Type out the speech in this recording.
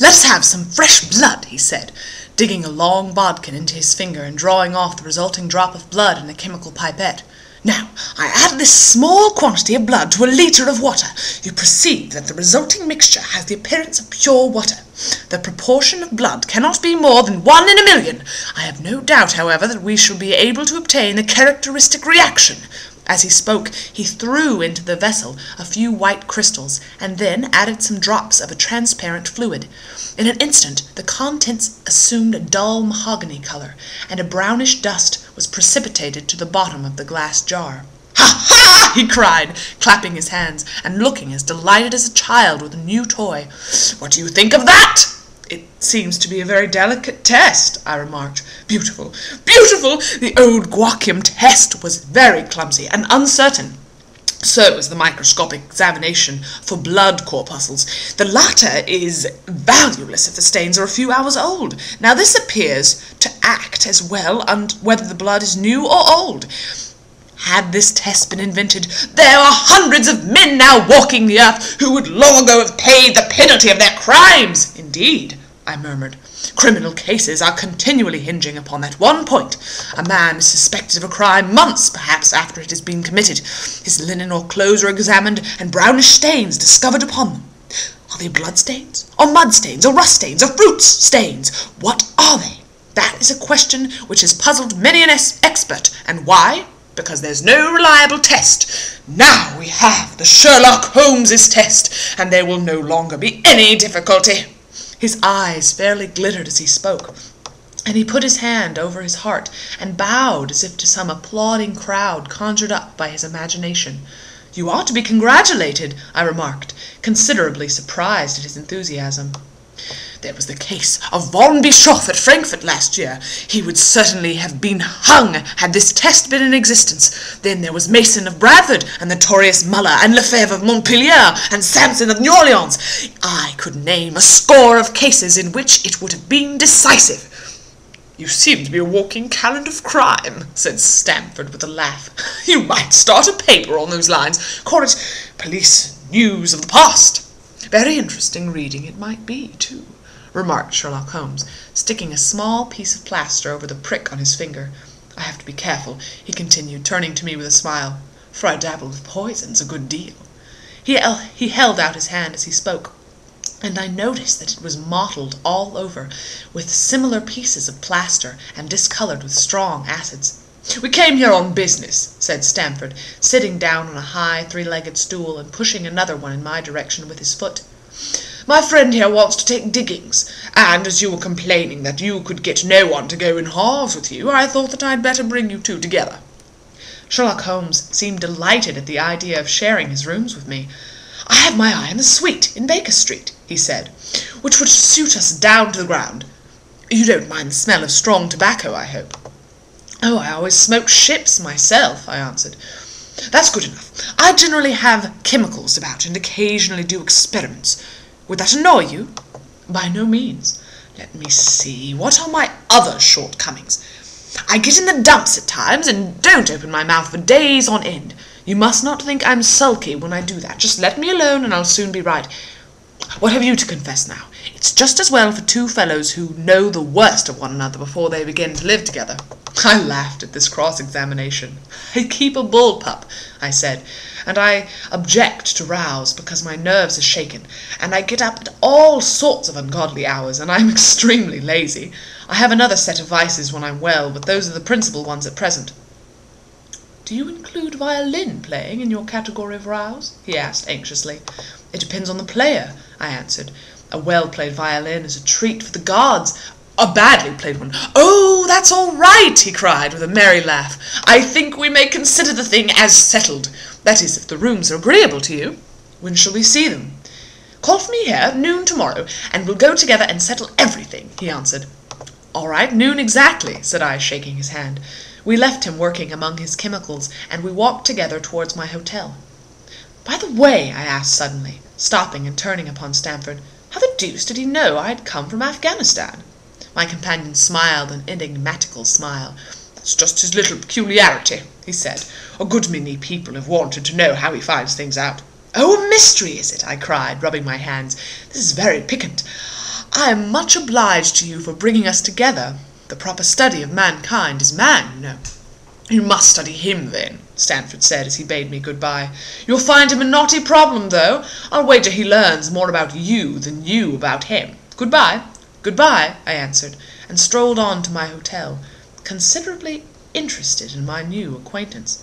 "Let's have some fresh blood," he said, digging a long bodkin into his finger and drawing off the resulting drop of blood in a chemical pipette. "Now, I add this small quantity of blood to a litre of water. You perceive that the resulting mixture has the appearance of pure water. The proportion of blood cannot be more than 1 in a million. I have no doubt, however, that we shall be able to obtain the characteristic reaction." As he spoke, he threw into the vessel a few white crystals, and then added some drops of a transparent fluid. In an instant the contents assumed a dull mahogany colour, and a brownish dust was precipitated to the bottom of the glass jar. "Ha, ha!" he cried, clapping his hands, and looking as delighted as a child with a new toy. "What do you think of that?" "It seems to be a very delicate test," I remarked. "Beautiful, beautiful! The old Guacium test was very clumsy and uncertain. So is the microscopic examination for blood corpuscles. The latter is valueless if the stains are a few hours old. Now this appears to act as well whether the blood is new or old. Had this test been invented, there are hundreds of men now walking the earth who would long ago have paid the penalty of their crimes." "Indeed," I murmured. "Criminal cases are continually hinging upon that one point. A man is suspected of a crime months, perhaps, after it has been committed. His linen or clothes are examined, and brownish stains discovered upon them. Are they blood stains, or mud stains, or rust stains, or fruit stains? What are they? That is a question which has puzzled many an expert. And why? Because there's no reliable test. Now we have the Sherlock Holmes' test, and there will no longer be any difficulty." His eyes fairly glittered as he spoke, and he put his hand over his heart and bowed as if to some applauding crowd conjured up by his imagination. "You ought to be congratulated," I remarked, considerably surprised at his enthusiasm. "There was the case of Von Bischoff at Frankfurt last year. He would certainly have been hung had this test been in existence. Then there was Mason of Bradford, and Notorious Muller, and Lefebvre of Montpellier, and Samson of New Orleans. I could name a score of cases in which it would have been decisive." "You seem to be a walking calendar of crime," said Stamford with a laugh. "You might start a paper on those lines. Call it Police News of the Past." "Very interesting reading it might be, too," remarked Sherlock Holmes, sticking a small piece of plaster over the prick on his finger. "I have to be careful," he continued, turning to me with a smile, "for I dabble with poisons a good deal." He held out his hand as he spoke, and I noticed that it was mottled all over with similar pieces of plaster and discoloured with strong acids. "We came here on business," said Stamford, sitting down on a high three-legged stool and pushing another one in my direction with his foot. "My friend here wants to take diggings, and as you were complaining that you could get no one to go in halves with you, I thought that I'd better bring you two together." Sherlock Holmes seemed delighted at the idea of sharing his rooms with me. "I have my eye on the suite in Baker Street," he said, "which would suit us down to the ground. You don't mind the smell of strong tobacco, I hope?" "Oh, I always smoke ships myself," I answered. "That's good enough. I generally have chemicals about and occasionally do experiments. Would that annoy you?" "By no means. Let me see, what are my other shortcomings? I get in the dumps at times and don't open my mouth for days on end. You must not think I'm sulky when I do that. Just let me alone and I'll soon be right. What have you to confess now? It's just as well for two fellows who know the worst of one another before they begin to live together." I laughed at this cross-examination. "I keep a bull-pup," I said, "and I object to rows because my nerves are shaken, and I get up at all sorts of ungodly hours, and I'm extremely lazy. I have another set of vices when I'm well, but those are the principal ones at present." "Do you include violin playing in your category of rows?" he asked anxiously. "It depends on the player," I answered. "A well-played violin is a treat for the gods. A badly played one—" "Oh, that's all right," he cried with a merry laugh. "I think we may consider the thing as settled. That is, if the rooms are agreeable to you. When shall we see them?" "Call for me here at noon tomorrow, and we'll go together and settle everything," he answered. "All right, noon exactly," said I, shaking his hand. We left him working among his chemicals, and we walked together towards my hotel. "By the way," I asked suddenly, stopping and turning upon Stamford, "how the deuce did he know I had come from Afghanistan?" My companion smiled an enigmatical smile. "That's just his little peculiarity," he said. "A good many people have wanted to know how he finds things out." "Oh, a mystery, is it?" I cried, rubbing my hands. "This is very piquant. I am much obliged to you for bringing us together. The proper study of mankind is man, you know." "You must study him, then," Stanford said as he bade me good-bye. "You'll find him a knotty problem, though. I'll wager he learns more about you than you about him. Good-bye." "Good-bye," I answered, and strolled on to my hotel, considerably interested in my new acquaintance.